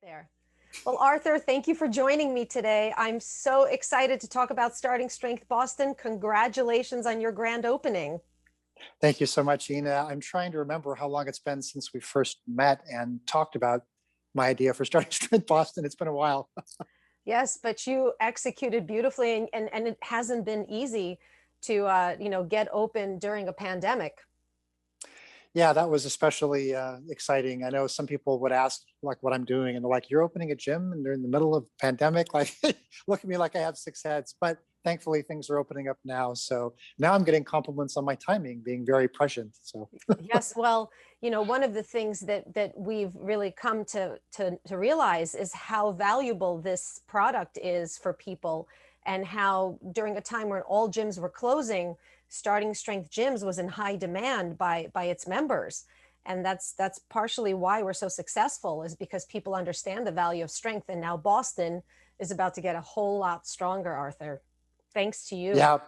there. Well, Arthur, thank you for joining me today. I'm so excited to talk about Starting Strength Boston. Congratulations on your grand opening. Thank you so much, Ina. I'm trying to remember how long it's been since we first met and talked about my idea for Starting Strength Boston. It's been a while. Yes, but you executed beautifully, and it hasn't been easy to get open during a pandemic. Yeah, that was especially exciting. I know some people would ask like what I'm doing, and they're like, "You're opening a gym, and they're in the middle of pandemic." Like, look at me like I have six heads. But thankfully, things are opening up now. So now I'm getting compliments on my timing, being very prescient. So Yes, well, one of the things that we've really come to realize is how valuable this product is for people, and how during a time when all gyms were closing, Starting Strength Gyms was in high demand by its members. And that's partially why we're so successful, is because people understand the value of strength. And now Boston is about to get a whole lot stronger, Arthur, thanks to you. yeah,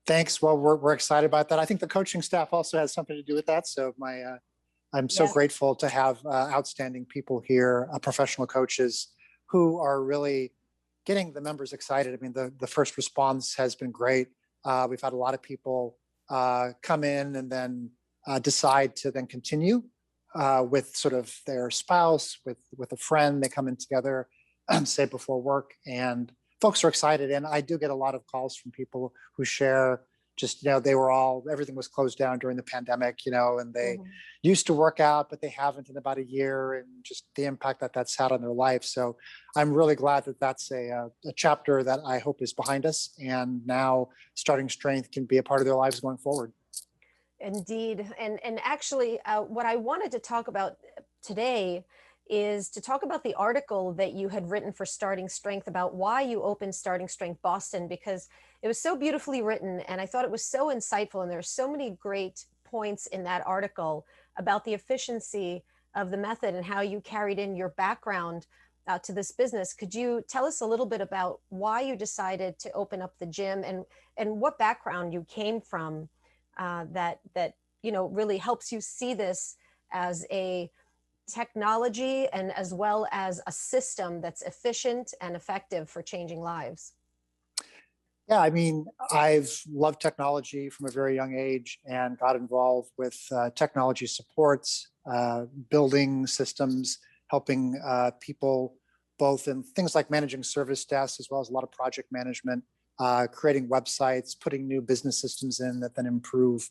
thanks. Well, we're excited about that. I think the coaching staff also has something to do with that. So I'm so Yes. grateful to have outstanding people here, professional coaches who are really getting the members excited. I mean, the first response has been great. We've had a lot of people come in and then decide to then continue with sort of their spouse, with a friend. They come in together, say before work, and folks are excited. And I do get a lot of calls from people who share just, everything was closed down during the pandemic, and they used to work out, but they haven't in about a year, and just the impact that that's had on their life. So I'm really glad that that's a chapter that I hope is behind us. And now Starting Strength can be a part of their lives going forward. Indeed. And actually, what I wanted to talk about today is to talk about the article that you had written for Starting Strength about why you opened Starting Strength Boston, because it was so beautifully written, and I thought it was so insightful, and there are so many great points in that article about the efficiency of the method and how you carried in your background to this business. Could you tell us a little bit about why you decided to open up the gym, and what background you came from that really helps you see this as a technology and as well as a system that's efficient and effective for changing lives? Yeah, I mean, I've loved technology from a very young age and got involved with technology supports, building systems, helping people both in things like managing service desks, as well as a lot of project management, creating websites, putting new business systems in that then improve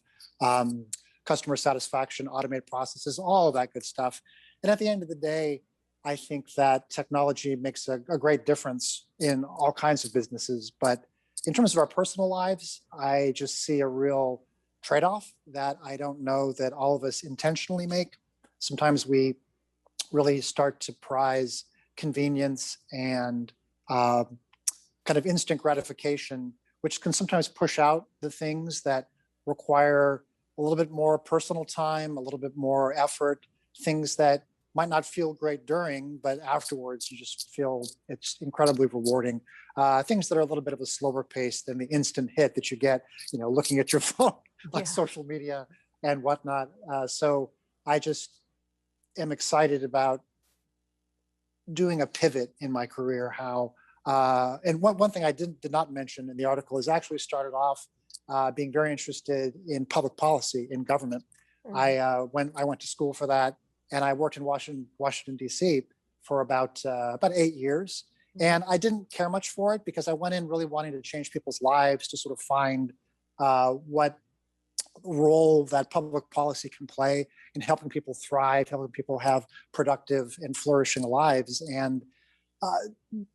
customer satisfaction, automate processes, all of that good stuff. And at the end of the day, I think that technology makes a great difference in all kinds of businesses. But in terms of our personal lives, I just see a real trade-off that I don't know that all of us intentionally make. Sometimes we really start to prize convenience and kind of instant gratification, which can sometimes push out the things that require a little bit more personal time, a little bit more effort, things that might not feel great during, but afterwards you just feel it's incredibly rewarding. Things that are a little bit of a slower pace than the instant hit that you get, looking at your phone, like social media and whatnot. So I just am excited about doing a pivot in my career. And one thing I did not mention in the article is actually started off being very interested in public policy in government. I went to school for that, and I worked in Washington D.C. for about 8 years. And I didn't care much for it because I went in really wanting to change people's lives, to sort of find what role that public policy can play in helping people thrive, helping people have productive and flourishing lives. And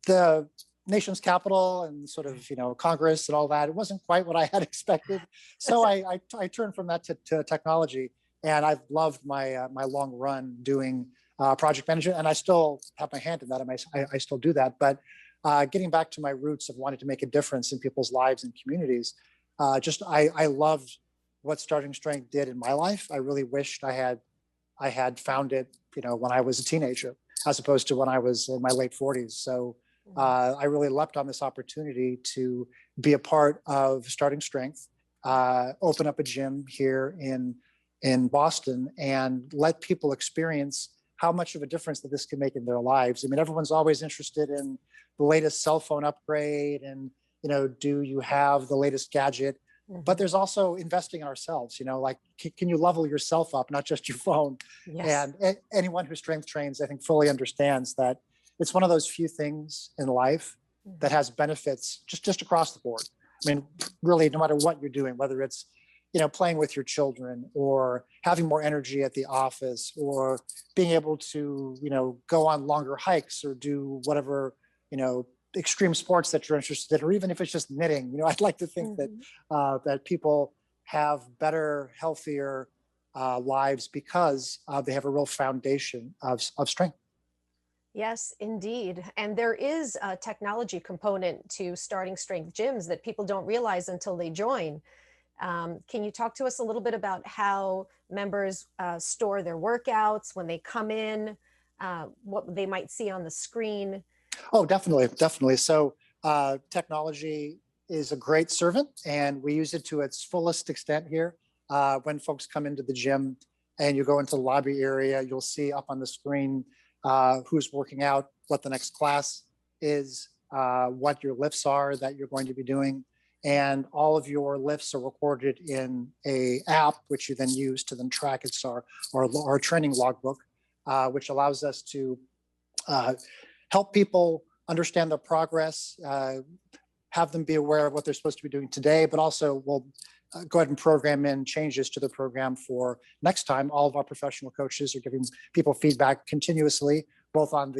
the nation's capital and sort of Congress and all that, it wasn't quite what I had expected. So I turned from that to technology, and I've loved my long run doing project management, and I still have my hand in that. I still do that. But getting back to my roots of wanting to make a difference in people's lives and communities, I loved what Starting Strength did in my life. I really wished I had found it, when I was a teenager, as opposed to when I was in my late 40s. So I really leapt on this opportunity to be a part of Starting Strength, open up a gym here in Boston, and let people experience how much of a difference that this can make in their lives. I mean, everyone's always interested in the latest cell phone upgrade and, do you have the latest gadget? But Mhm. there's also investing in ourselves, like, can you level yourself up, not just your phone? Yes. And anyone who strength trains, I think, fully understands that it's one of those few things in life that Mhm. has benefits just across the board. I mean, really, no matter what you're doing, whether it's playing with your children or having more energy at the office or being able to go on longer hikes or do whatever you know extreme sports that you're interested in, or even if it's just knitting. I'd like to think that Mhm. that people have better, healthier lives because they have a real foundation of strength. Yes, indeed. And there is a technology component to starting strength gyms that people don't realize until they join. Can you talk to us a little bit about how members store their workouts when they come in, what they might see on the screen? Oh, definitely, definitely. So technology is a great servant, and we use it to its fullest extent here. When folks come into the gym and you go into the lobby area, you'll see up on the screen who's working out, what the next class is, what your lifts are that you're going to be doing, and all of your lifts are recorded in a app, which you then use to then track. It's our training logbook, which allows us to uh, help people understand their progress, have them be aware of what they're supposed to be doing today, but also we'll go ahead and program in changes to the program for next time. All of our professional coaches are giving people feedback continuously, both on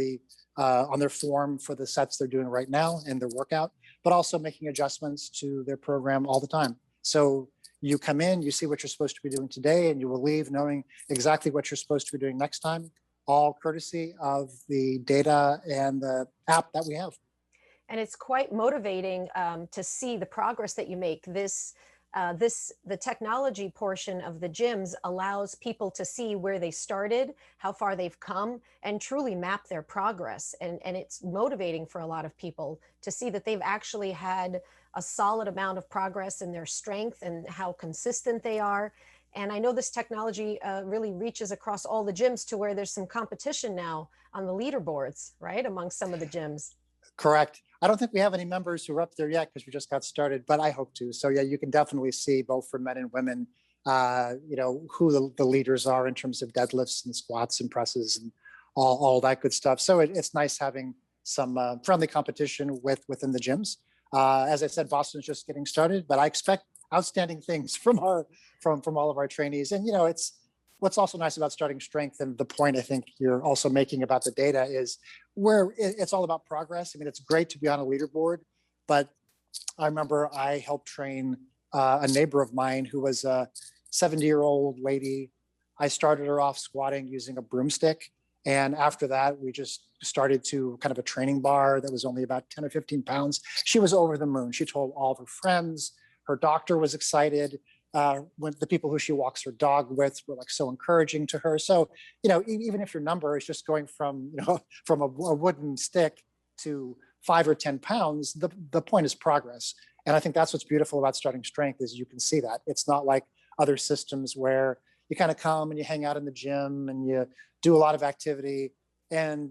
their form for the sets they're doing right now and their workout, but also making adjustments to their program all the time. So you come in, you see what you're supposed to be doing today, and you will leave knowing exactly what you're supposed to be doing next time, all courtesy of the data and the app that we have. And it's quite motivating to see the progress that you make. The technology portion of the gyms allows people to see where they started, how far they've come, and truly map their progress. And it's motivating for a lot of people to see that they've actually had a solid amount of progress in their strength and how consistent they are. And I know this technology really reaches across all the gyms to where there's some competition now on the leaderboards, right, among some of the gyms. Correct. I don't think we have any members who are up there yet because we just got started, but I hope to. So yeah, you can definitely see both for men and women, who the leaders are in terms of deadlifts and squats and presses and all that good stuff. So it's nice having some friendly competition within the gyms. As I said, Boston's just getting started, but I expect outstanding things from all of our trainees. And it's what's also nice about starting strength, and the point I think you're also making about the data is where it's all about progress. I mean, it's great to be on a leaderboard, but I remember I helped train a neighbor of mine who was a 70-year-old lady. I started her off squatting using a broomstick. And after that, we just started to kind of a training bar that was only about 10 or 15 pounds. She was over the moon. She told all of her friends. Her doctor was excited. When the people who she walks her dog with were like so encouraging to her. So, even if your number is just going from, from a wooden stick to 5 or 10 pounds, the point is progress. And I think that's what's beautiful about starting strength is you can see that. It's not like other systems where you kind of come and you hang out in the gym and you do a lot of activity and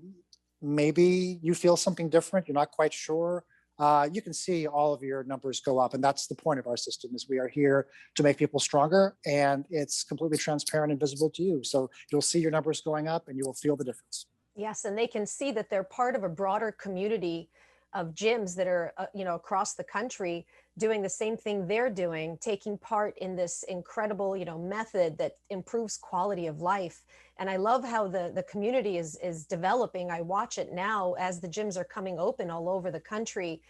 maybe you feel something different. You're not quite sure. You can see all of your numbers go up. And that's the point of our system is we are here to make people stronger, and it's completely transparent and visible to you. So you'll see your numbers going up and you will feel the difference. Yes, and they can see that they're part of a broader community of gyms that are, across the country doing the same thing they're doing, taking part in this incredible, method that improves quality of life. And I love how the community is developing. I watch it now as the gyms are coming open all over the country.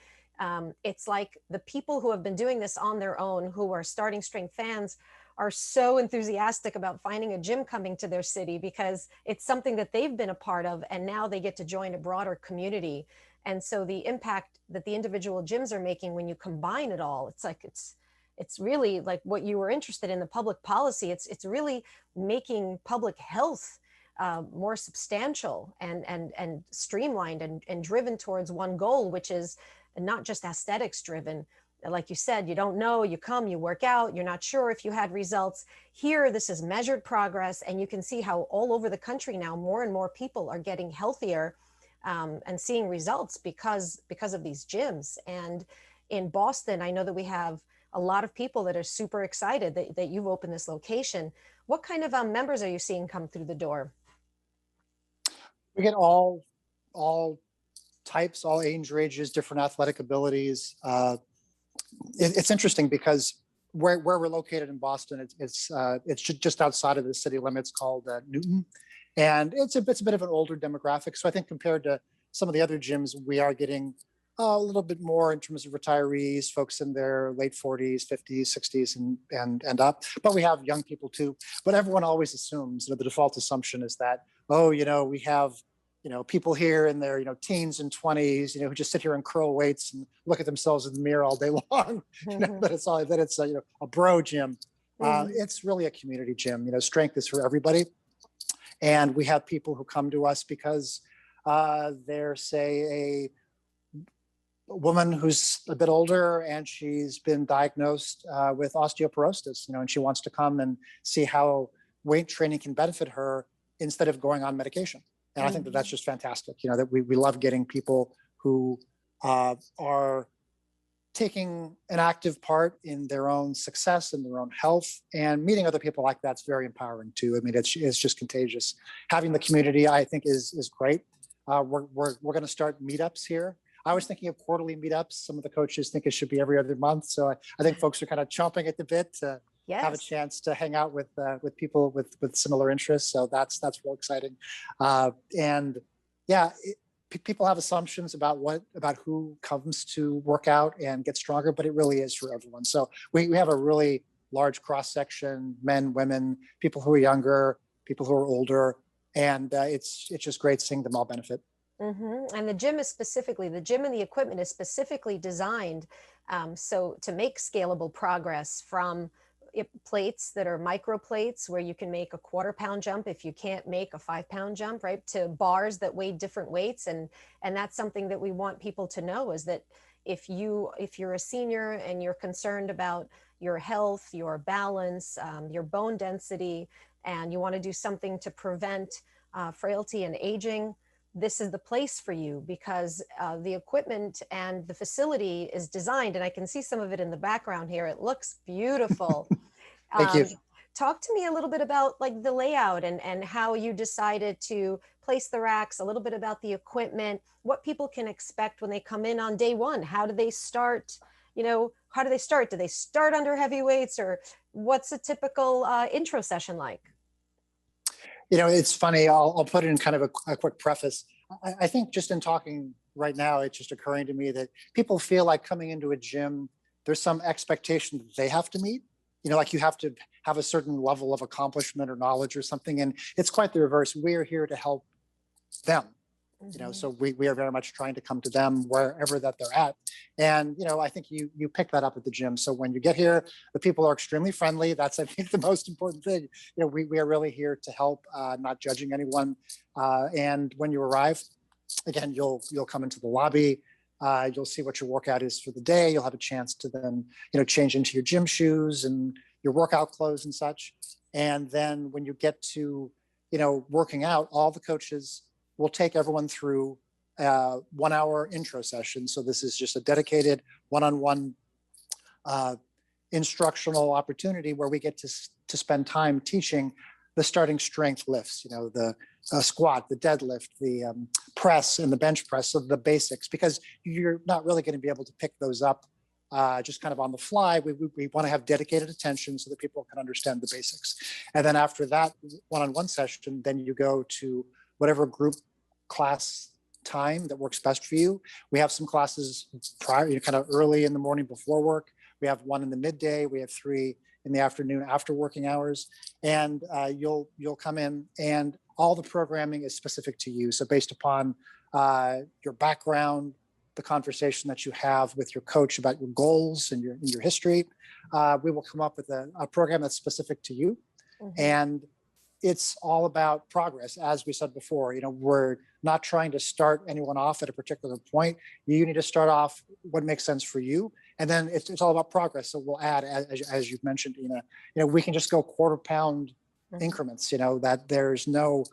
It's like the people who have been doing this on their own, who are starting strength fans, are so enthusiastic about finding a gym coming to their city because it's something that they've been a part of and now they get to join a broader community. And so the impact that the individual gyms are making when you combine it all, it's really like what you were interested in, the public policy. It's really making public health more substantial and streamlined and driven towards one goal, which is not just aesthetics driven, like you said, you don't know, you come, you work out, you're not sure if you had results. Here, this is measured progress, and you can see how all over the country now, more and more people are getting healthier, and seeing results because of these gyms. And in Boston, I know that we have a lot of people that are super excited that you've opened this location. What kind of members are you seeing come through the door? We get all types, all age ranges, different athletic abilities. It's interesting because where we're located in Boston, it's just outside of the city limits, called Newton, and it's a bit of an older demographic. So I think compared to some of the other gyms, we are getting a little bit more in terms of retirees, folks in their late 40s, 50s, 60s, and up. But we have young people too. But everyone always assumes, the default assumption is that, oh, we have people here in their teens and 20s, who just sit here and curl weights and look at themselves in the mirror all day long. Mm-hmm. That it's a bro gym. Mm-hmm. It's really a community gym. Strength is for everybody, and we have people who come to us because they're, say, a woman who's a bit older and she's been diagnosed with osteoporosis, and she wants to come and see how weight training can benefit her instead of going on medication. And I think that that's just fantastic. That we love getting people who are taking an active part in their own success and their own health, and meeting other people like that's very empowering too. I mean, it's just contagious. Having the community, I think, is great. We're going to start meetups here. I was thinking of quarterly meetups. Some of the coaches think it should be every other month. So I think folks are kind of chomping at the bit to have a Yes. chance to hang out with people with similar interests. So that's real exciting. And yeah, people have assumptions about who comes to work out and get stronger, but it really is for everyone. So we have a really large cross section: men, women, people who are younger, people who are older, and it's just great seeing them all benefit. Mm-hmm. And the gym and the equipment is specifically designed, so to make scalable progress, from plates that are micro plates where you can make a quarter-pound jump if you can't make a 5-pound jump, right, to bars that weigh different weights. And that's something that we want people to know, is that if you're a senior and you're concerned about your health, your balance, your bone density, and you want to do something to prevent frailty and aging, this is the place for you, because the equipment and the facility is designed, and I can see some of it in the background here. It looks beautiful. Thank you. Um, Talk to me a little bit about, like, the layout and how you decided to place the racks, a little bit about the equipment, what people can expect when they come in on day one. How do they start? How do they start? Do they start under heavy weights, or what's a typical intro session like? It's funny. I'll put it in kind of a quick preface. I think just in talking right now, it's just occurring to me that people feel like coming into a gym, there's some expectation that they have to meet. Like you have to have a certain level of accomplishment or knowledge or something. And it's quite the reverse. We're here to help them. So we are very much trying to come to them wherever that they're at. And I think you pick that up at the gym. So when you get here, the people are extremely friendly. That's, I think, the most important thing. We are really here to help, not judging anyone. And when you arrive, again, you'll come into the lobby. You'll see what your workout is for the day. You'll have a chance to then change into your gym shoes and your workout clothes and such. And then when you get to working out, all the coaches will take everyone through a 1-hour intro session. So this is just a dedicated one-on-one instructional opportunity where we get to spend time teaching the starting strength lifts, the squat, the deadlift, the press, and the bench press, so the basics, because you're not really going to be able to pick those up just kind of on the fly. We want to have dedicated attention so that people can understand the basics. And then after that one-on-one session, then you go to whatever group class time that works best for you. We have some classes prior, kind of early in the morning before work. We have one in the midday. We have 3 in the afternoon after working hours. And you'll come in, and all the programming is specific to you. So based upon your background, the conversation that you have with your coach about your goals and your history, we will come up with a program that's specific to you. Mhm. And it's all about progress. As we said before, we're not trying to start anyone off at a particular point. You need to start off what makes sense for you. And then it's all about progress. So we'll add, as you've mentioned, we can just go quarter pound Mhm. increments, that there's no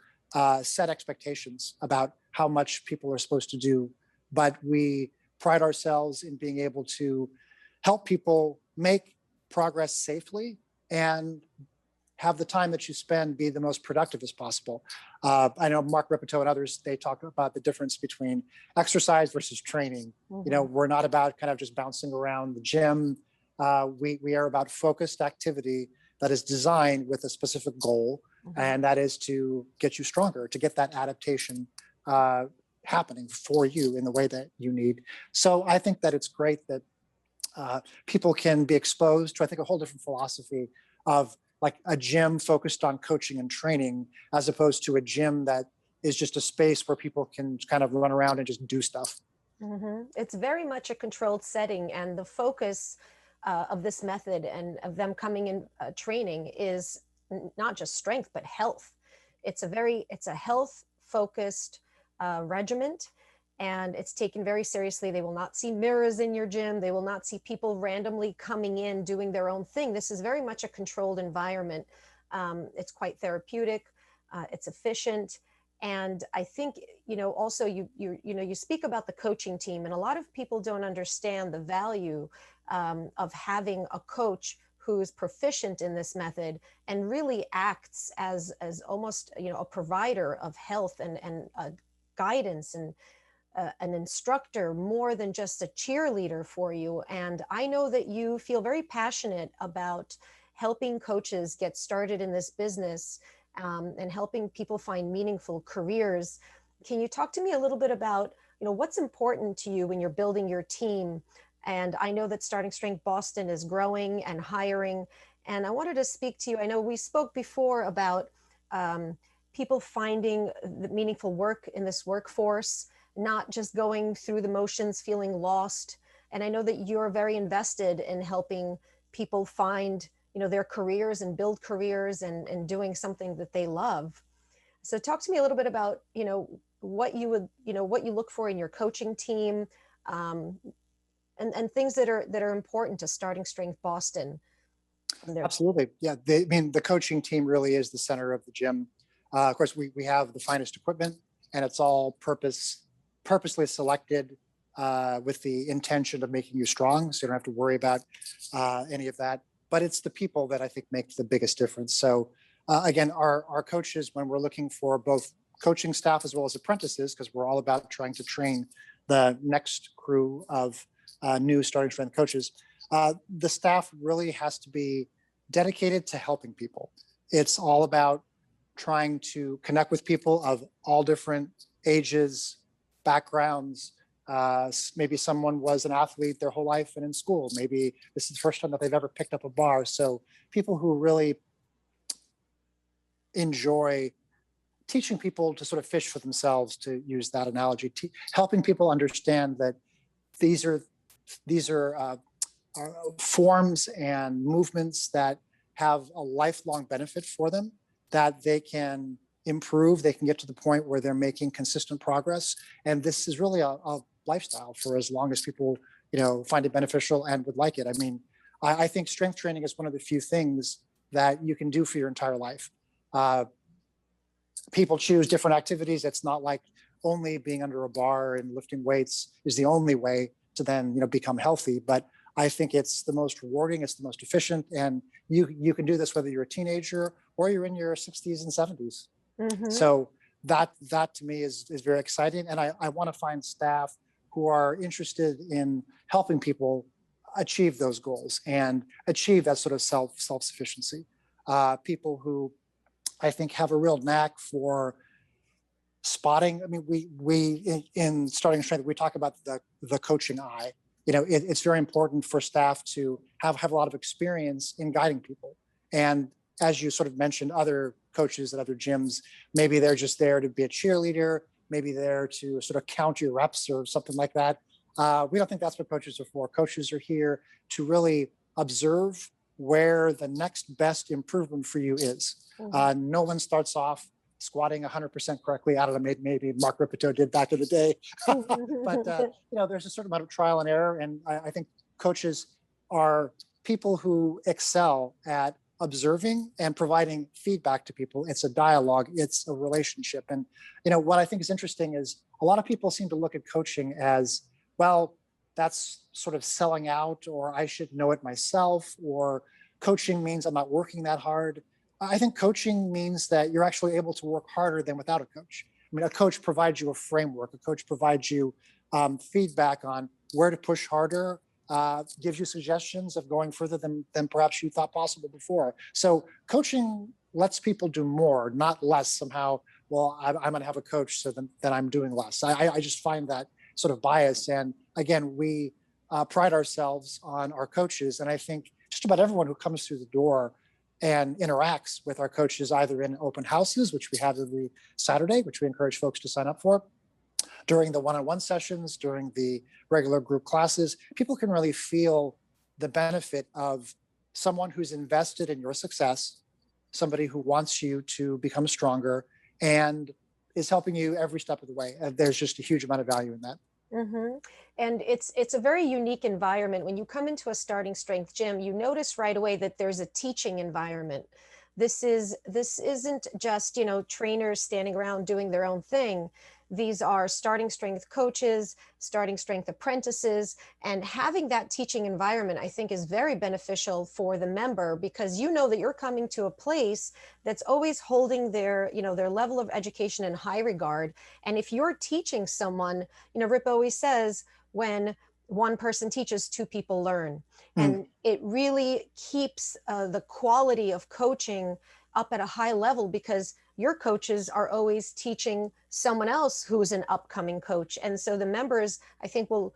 set expectations about how much people are supposed to do, but we pride ourselves in being able to help people make progress safely and have the time that you spend be the most productive as possible. I know Mark Repito and others, they talk about the difference between exercise versus training. Mhm. We're not about kind of just bouncing around the gym. We are about focused activity that is designed with a specific goal, Mhm. and that is to get you stronger, to get that adaptation uh, happening for you in the way that you need. So I think that it's great that people can be exposed to, I think, a whole different philosophy of like a gym focused on coaching and training, as opposed to a gym that is just a space where people can kind of run around and just do stuff. It's very much a controlled setting, and the focus of this method and of them coming in training is not just strength but health. It's a health focused regiment, and it's taken very seriously. They will not see mirrors in your gym. They will not see people randomly coming in doing their own thing. This is very much a controlled environment. It's quite therapeutic. It's efficient. And I think, also you speak about the coaching team, and a lot of people don't understand the value of having a coach who's proficient in this method and really acts as almost a provider of health and guidance and an instructor more than just a cheerleader for you. And I know that you feel very passionate about helping coaches get started in this business, and helping people find meaningful careers. Can you talk to me a little bit about, what's important to you when you're building your team? And I know that Starting Strength Boston is growing and hiring. And I wanted to speak to you. I know we spoke before about people finding the meaningful work in this workforce, not just going through the motions, feeling lost. And I know that you're very invested in helping people find, their careers and build careers and doing something that they love. So talk to me a little bit about, what you would, what you look for in your coaching team, um, and things that are important to Starting Strength Boston. And there. Absolutely. Yeah. I mean, the coaching team really is the center of the gym. Of course, we have the finest equipment, and it's all purposely selected with the intention of making you strong. So you don't have to worry about any of that. But it's the people that I think make the biggest difference. So again, our coaches, when we're looking for both coaching staff as well as apprentices, because we're all about trying to train the next crew of new starting strength coaches, the staff really has to be dedicated to helping people. It's all about trying to connect with people of all different ages, backgrounds. Maybe someone was an athlete their whole life and in school. Maybe this is the first time that they've ever picked up a bar. So people who really enjoy teaching people to sort of fish for themselves, to use that analogy, helping people understand that these are forms and movements that have a lifelong benefit for them, that they can improve, they can get to the point where they're making consistent progress. And this is really a lifestyle for as long as people, find it beneficial and would like it. I mean, I think strength training is one of the few things that you can do for your entire life. People choose different activities. It's not like only being under a bar and lifting weights is the only way to then, become healthy. But I think it's the most rewarding, it's the most efficient, and you can do this whether you're a teenager or you're in your 60s and 70s. Mm-hmm. So that to me is very exciting, and I want to find staff who are interested in helping people achieve those goals and achieve that sort of self sufficiency. People who I think have a real knack for spotting. I mean, we in starting strength, we talk about the coaching eye. It's very important for staff to have a lot of experience in guiding people. And as you sort of mentioned, other coaches at other gyms, maybe they're just there to be a cheerleader, maybe there to sort of count your reps or something like that. We don't think that's what coaches are for. Coaches are here to really observe where the next best improvement for you is. Mm-hmm. No one starts off squatting 100% correctly. I don't know, maybe Mark Ripito did back in the day. But, there's a certain amount of trial and error. And I think coaches are people who excel at observing and providing feedback to people. It's a dialogue, it's a relationship. And what I think is interesting is a lot of people seem to look at coaching as, well, that's sort of selling out, or I should know it myself, or coaching means I'm not working that hard. I think coaching means that you're actually able to work harder than without a coach. I mean, a coach provides you a framework. A coach provides you feedback on where to push harder, gives you suggestions of going further than perhaps you thought possible before. So coaching lets people do more, not less somehow. Well, I'm going to have a coach, so then I'm doing less. I just find that sort of bias. And again, we pride ourselves on our coaches. And I think just about everyone who comes through the door and interacts with our coaches, either in open houses, which we have every Saturday, which we encourage folks to sign up for, during the one-on-one sessions, during the regular group classes, people can really feel the benefit of someone who's invested in your success, somebody who wants you to become stronger and is helping you every step of the way. There's just a huge amount of value in that. Mm-hmm. And it's a very unique environment. When you come into a starting strength gym, you notice right away that there's a teaching environment. This isn't just, trainers standing around doing their own thing. These are starting strength coaches, starting strength apprentices, and having that teaching environment, I think, is very beneficial for the member, because you know that you're coming to a place that's always holding their level of education in high regard. And if you're teaching someone, Rip always says, when one person teaches, two people learn. And it really keeps the quality of coaching up at a high level, because your coaches are always teaching someone else who's an upcoming coach. And so the members, I think, will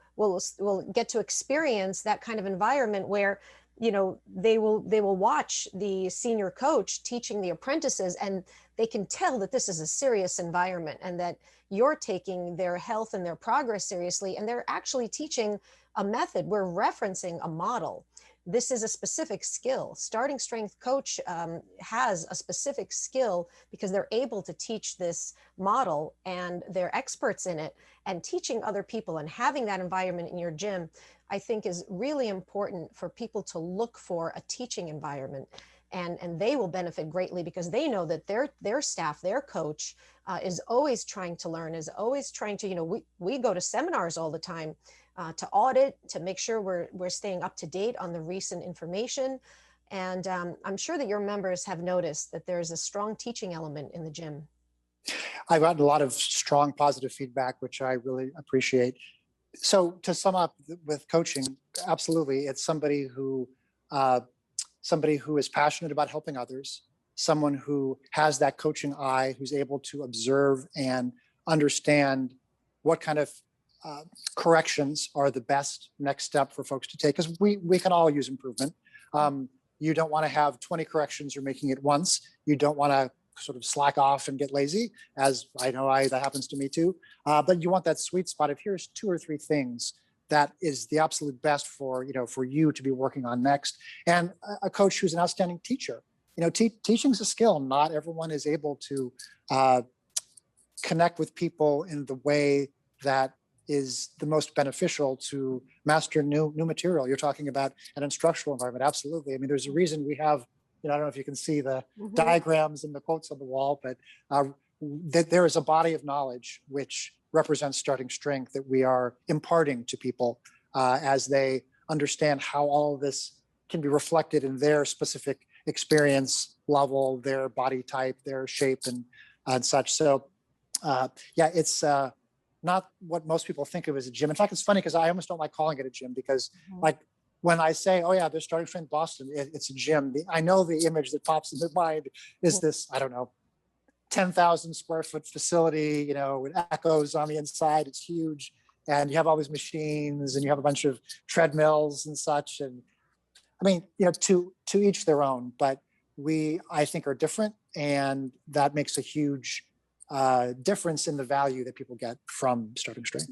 get to experience that kind of environment where, they will watch the senior coach teaching the apprentices, and they can tell that this is a serious environment and that you're taking their health and their progress seriously. And they're actually teaching a method. We're referencing a model. This is a specific skill. Starting strength coach has a specific skill because they're able to teach this model, and they're experts in it. And teaching other people and having that environment in your gym, I think, is really important for people to look for a teaching environment. And they will benefit greatly because they know that their staff, their coach, is always trying to learn, is always trying to, we go to seminars all the time to audit, to make sure we're staying up to date on the recent information. And I'm sure that your members have noticed that there's a strong teaching element in the gym. I've gotten a lot of strong positive feedback, which I really appreciate. So to sum up with coaching, absolutely, it's somebody who is passionate about helping others, someone who has that coaching eye, who's able to observe and understand what kind of corrections are the best next step for folks to take, because we can all use improvement. You don't want to have 20 corrections you're making at once. You don't want to sort of slack off and get lazy, as I know that happens to me too. But you want that sweet spot of, here's 2 or 3 things that is the absolute best for you to be working on next. And a coach who's an outstanding teacher. Teaching is a skill. Not everyone is able to connect with people in the way that is the most beneficial to master new material. You're talking about an instructional environment. Absolutely. I mean, there's a reason we have, I don't know if you can see the diagrams and the quotes on the wall, but that there is a body of knowledge which represents starting strength that we are imparting to people as they understand how all of this can be reflected in their specific experience level, their body type, their shape, and such. So it's not what most people think of as a gym. In fact, it's funny because I almost don't like calling it a gym, because like when I say, oh yeah, there's starting strength Boston, it's a gym. I know the image that pops in my mind is this, I don't know, 10,000 square foot facility, with echoes on the inside. It's huge. And you have all these machines and you have a bunch of treadmills and such. And I mean, to each their own, but I think, are different. And that makes a huge difference in the value that people get from starting strength.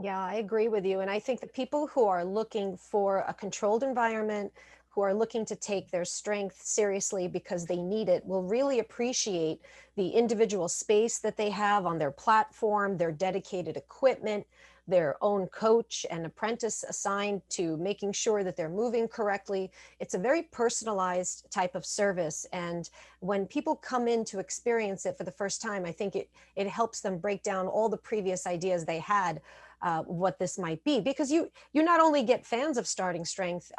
Yeah, I agree with you. And I think that people who are looking for a controlled environment, who are looking to take their strength seriously because they need it, will really appreciate the individual space that they have on their platform, their dedicated equipment, their own coach and apprentice assigned to making sure that they're moving correctly. It's a very personalized type of service. And when people come in to experience it for the first time, I think it helps them break down all the previous ideas they had, what this might be, because you not only get fans of Starting Strength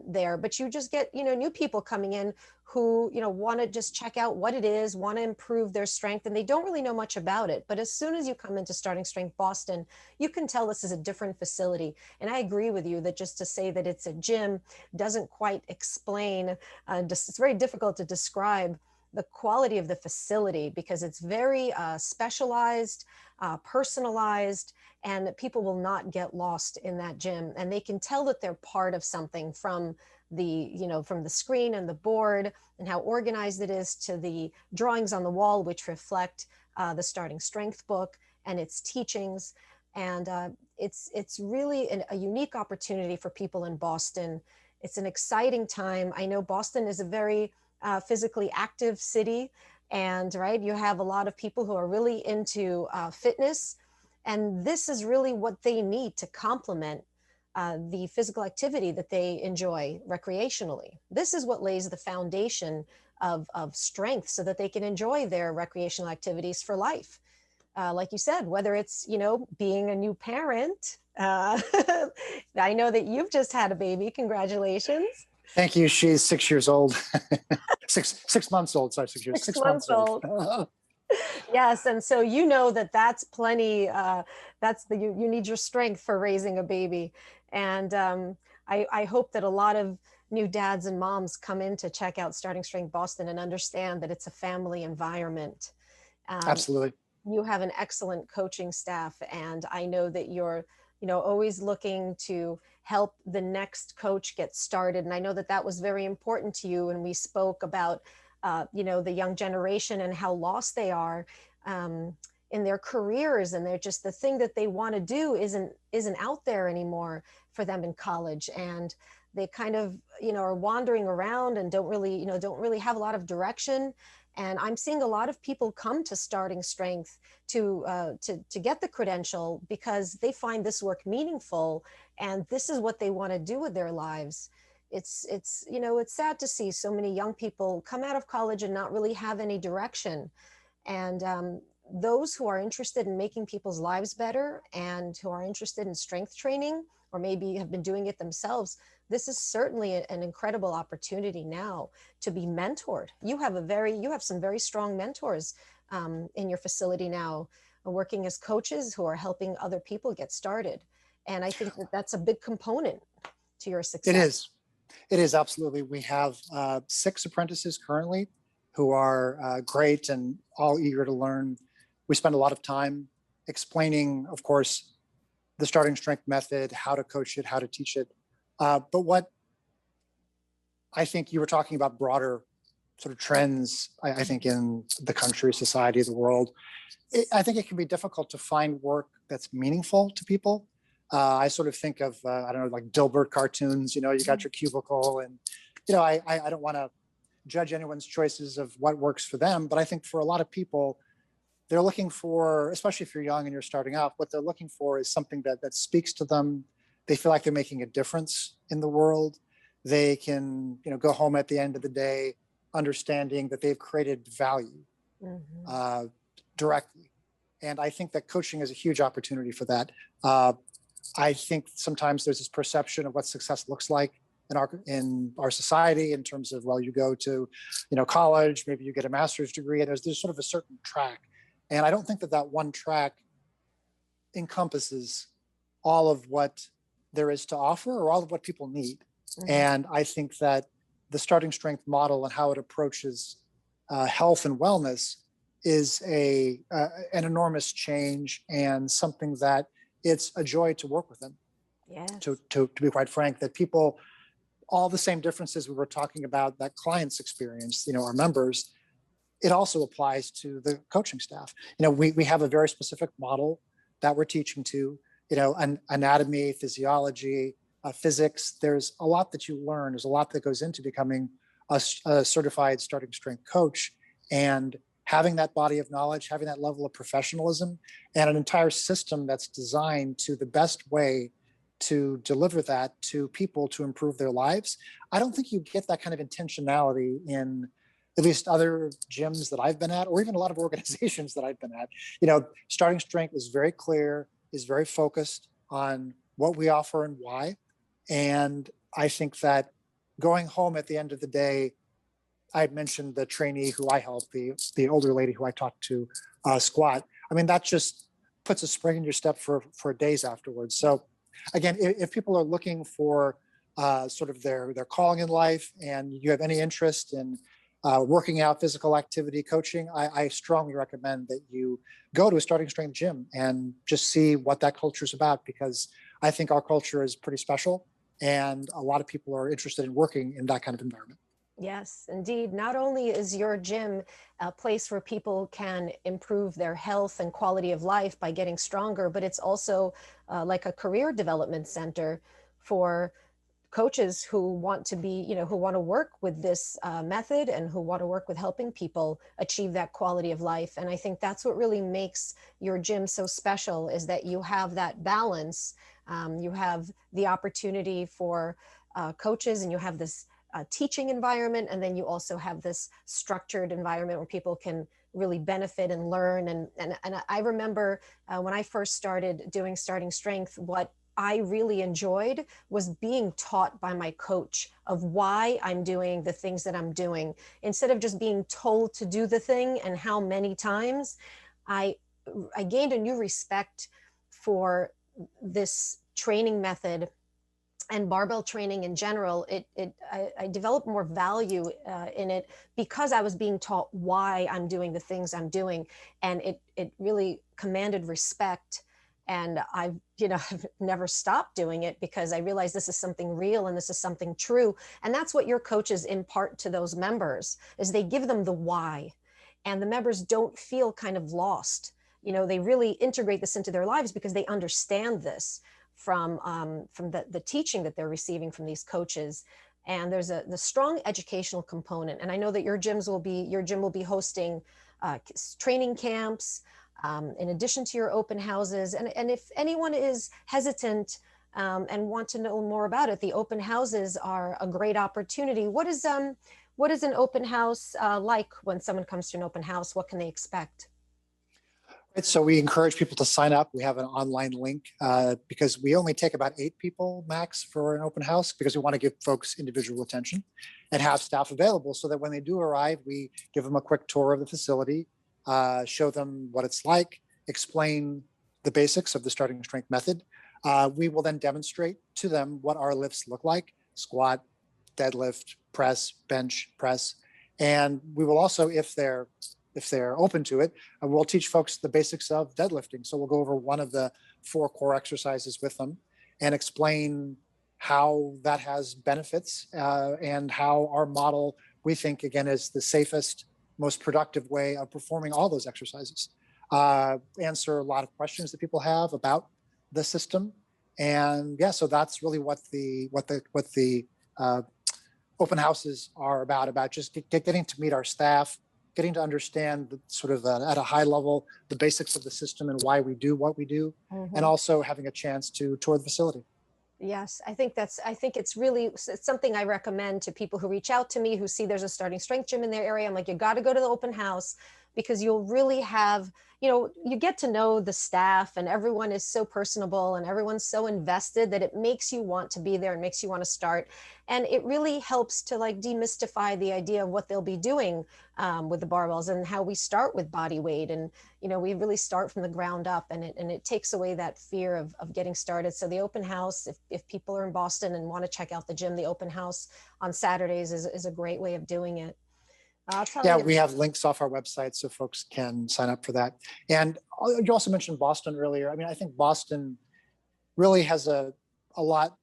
there, but you just get, new people coming in who, want to just check out what it is, want to improve their strength, and they don't really know much about it. But as soon as you come into Starting Strength Boston, you can tell this is a different facility. And I agree with you that just to say that it's a gym doesn't quite explain, it's very difficult to describe the quality of the facility, because it's very specialized, personalized, and people will not get lost in that gym. And they can tell that they're part of something from from the screen and the board and how organized it is, to the drawings on the wall, which reflect the Starting Strength book and its teachings. And it's really a unique opportunity for people in Boston. It's an exciting time. I know Boston is a very physically active city, and right, you have a lot of people who are really into fitness, and this is really what they need to complement the physical activity that they enjoy recreationally. This is what lays the foundation of strength, so that they can enjoy their recreational activities for life. Like you said, whether it's, being a new parent. I know that you've just had a baby. Congratulations. Thank you. She's 6 years old. six months old. Sorry, 6 years. 6 months 6 months old. old. Yes, and so that's plenty. You need your strength for raising a baby, and I hope that a lot of new dads and moms come in to check out Starting Strength Boston and understand that it's a family environment. Absolutely. You have an excellent coaching staff, and I know that you're always looking to help the next coach get started. And I know that that was very important to you, and we spoke about the young generation and how lost they are in their careers, and they're just, the thing that they want to do isn't out there anymore for them in college, and they kind of are wandering around and don't really have a lot of direction. And I'm seeing a lot of people come to Starting Strength to get the credential, because they find this work meaningful, and this is what they want to do with their lives. It's sad to see so many young people come out of college and not really have any direction. And those who are interested in making people's lives better, and who are interested in strength training, or maybe have been doing it themselves, this is certainly an incredible opportunity now to be mentored. You have some very strong mentors in your facility now, working as coaches who are helping other people get started. And I think that that's a big component to your success. It is. It is, absolutely. We have 6 apprentices currently who are great and all eager to learn. We spend a lot of time explaining, of course, the Starting Strength method, how to coach it, how to teach it. But what I think you were talking about, broader sort of trends, I think, in the country, society, the world, I think it can be difficult to find work that's meaningful to people. I sort of think of, I don't know, like Dilbert cartoons, you got your cubicle, and, I don't want to judge anyone's choices of what works for them, but I think for a lot of people, they're looking for, especially if you're young and you're starting out, what they're looking for is something that speaks to them. They feel like they're making a difference in the world. They can, go home at the end of the day understanding that they've created value directly. And I think that coaching is a huge opportunity for that. I think sometimes there's this perception of what success looks like in our society, in terms of, well, you go to, college, maybe you get a master's degree, and there's sort of a certain track. And I don't think that one track encompasses all of what there is to offer, or all of what people need. And I think that the Starting Strength model and how it approaches health and wellness is an enormous change, and something that it's a joy to work with them. Yes. To be quite frank, that people, all the same differences we were talking about that clients experience, our members, it also applies to the coaching staff. We have a very specific model that we're teaching to, anatomy, physiology, physics. There's a lot that you learn. There's a lot that goes into becoming a certified Starting Strength coach, and having that body of knowledge, having that level of professionalism, and an entire system that's designed to the best way to deliver that to people to improve their lives. I don't think you get that kind of intentionality in at least other gyms that I've been at, or even a lot of organizations that I've been at. Starting Strength is very clear, is very focused on what we offer and why. And I think that going home at the end of the day, I mentioned the trainee who I helped, the older lady who I talked to squat. I mean, that just puts a spring in your step for days afterwards. So again, if people are looking for sort of their calling in life, and you have any interest in working out, physical activity, coaching, I strongly recommend that you go to a Starting Strength gym and just see what that culture is about, because I think our culture is pretty special, and a lot of people are interested in working in that kind of environment. Yes, indeed. Not only is your gym a place where people can improve their health and quality of life by getting stronger, but it's also like a career development center for coaches who want to be, who want to work with this method and who want to work with helping people achieve that quality of life. And I think that's what really makes your gym so special, is that you have that balance. You have the opportunity for coaches, and you have this teaching environment, and then you also have this structured environment where people can really benefit and learn. And I remember when I first started doing Starting Strength, what I really enjoyed was being taught by my coach of why I'm doing the things that I'm doing, instead of just being told to do the thing and how many times. I I gained a new respect for this training method and barbell training in general. I developed more value in it because I was being taught why I'm doing the things I'm doing, and it really commanded respect. And I've I've never stopped doing it because I realized this is something real and this is something true. And that's what your coaches impart to those members, is they give them the why, and the members don't feel kind of lost. They really integrate this into their lives because they understand this from the teaching that they're receiving from these coaches. And there's the strong educational component. And I know that your gym will be hosting training camps in addition to your open houses. And if anyone is hesitant and want to know more about it, the open houses are a great opportunity. What is an open house like? When someone comes to an open house, what can they expect? Right, so we encourage people to sign up. We have an online link because we only take about 8 people max for an open house, because we want to give folks individual attention and have staff available so that when they do arrive, we give them a quick tour of the facility, show them what it's like, explain the basics of the Starting Strength method. We will then demonstrate to them what our lifts look like: squat, deadlift, press, bench, press. And we will also, if they're open to it, we'll teach folks the basics of deadlifting. So we'll go over one of the 4 core exercises with them and explain how that has benefits, and how our model, we think, again, is the safest, most productive way of performing all those exercises. Answer a lot of questions that people have about the system. And yeah, so that's really what the open houses are about just getting to meet our staff, getting to understand sort of at a high level the basics of the system and why we do what we do, and also having a chance to tour the facility. Yes, I think it's something I recommend to people who reach out to me, who see there's a Starting Strength gym in their area. I'm like, you got to go to the open house, because you'll really have, you get to know the staff, and everyone is so personable and everyone's so invested that it makes you want to be there and makes you want to start. And it really helps to like demystify the idea of what they'll be doing with the barbells, and how we start with body weight. And, we really start from the ground up, and it takes away that fear of getting started. So the open house, if people are in Boston and want to check out the gym, the open house on Saturdays is a great way of doing it. I'll tell Yeah, you. we have links off our website so folks can sign up for that. And you also mentioned Boston earlier. I mean, I think Boston really has a lot,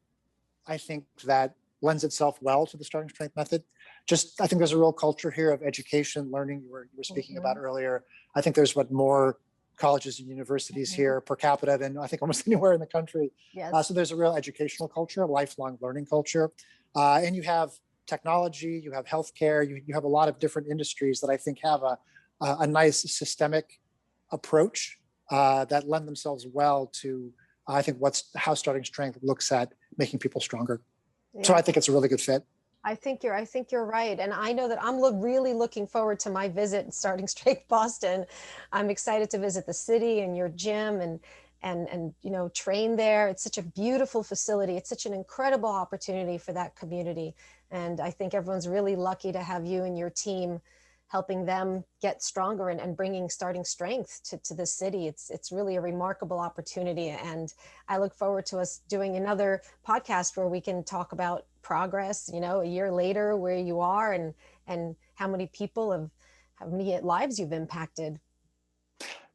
I think, that lends itself well to the Starting Strength method. Just, I think there's a real culture here of education, learning, you were speaking about earlier. I think there's more colleges and universities here per capita than I think almost anywhere in the country. Yes. So there's a real educational culture, a lifelong learning culture. And you have technology, you have healthcare, you have a lot of different industries that I think have a a nice systemic approach that lend themselves well to, I think, how Starting Strength looks at making people stronger. So Yeah. I think it's a really good fit. I think you're right. And I know that I'm really looking forward to my visit in Starting Strength Boston. I'm excited to visit the city and your gym and train there. It's such a beautiful facility. It's such an incredible opportunity for that community. And I think everyone's really lucky to have you and your team helping them get stronger and bringing Starting Strength to the city. It's really a remarkable opportunity. And I look forward to us doing another podcast where we can talk about progress, a year later, where you are and how many people how many lives you've impacted.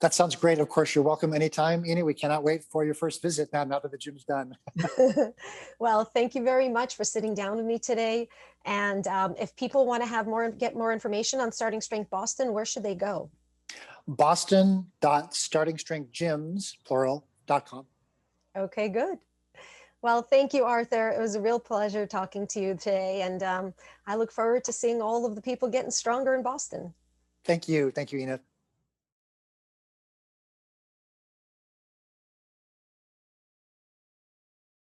That sounds great. Of course, you're welcome anytime, Eni. We cannot wait for your first visit now that the gym's done. Well, thank you very much for sitting down with me today. And if people want to get more information on Starting Strength Boston, where should they go? Boston.startingstrengthgyms, plural.com. Okay, good. Well, thank you, Arthur. It was a real pleasure talking to you today. And I look forward to seeing all of the people getting stronger in Boston. Thank you. Thank you, Ena.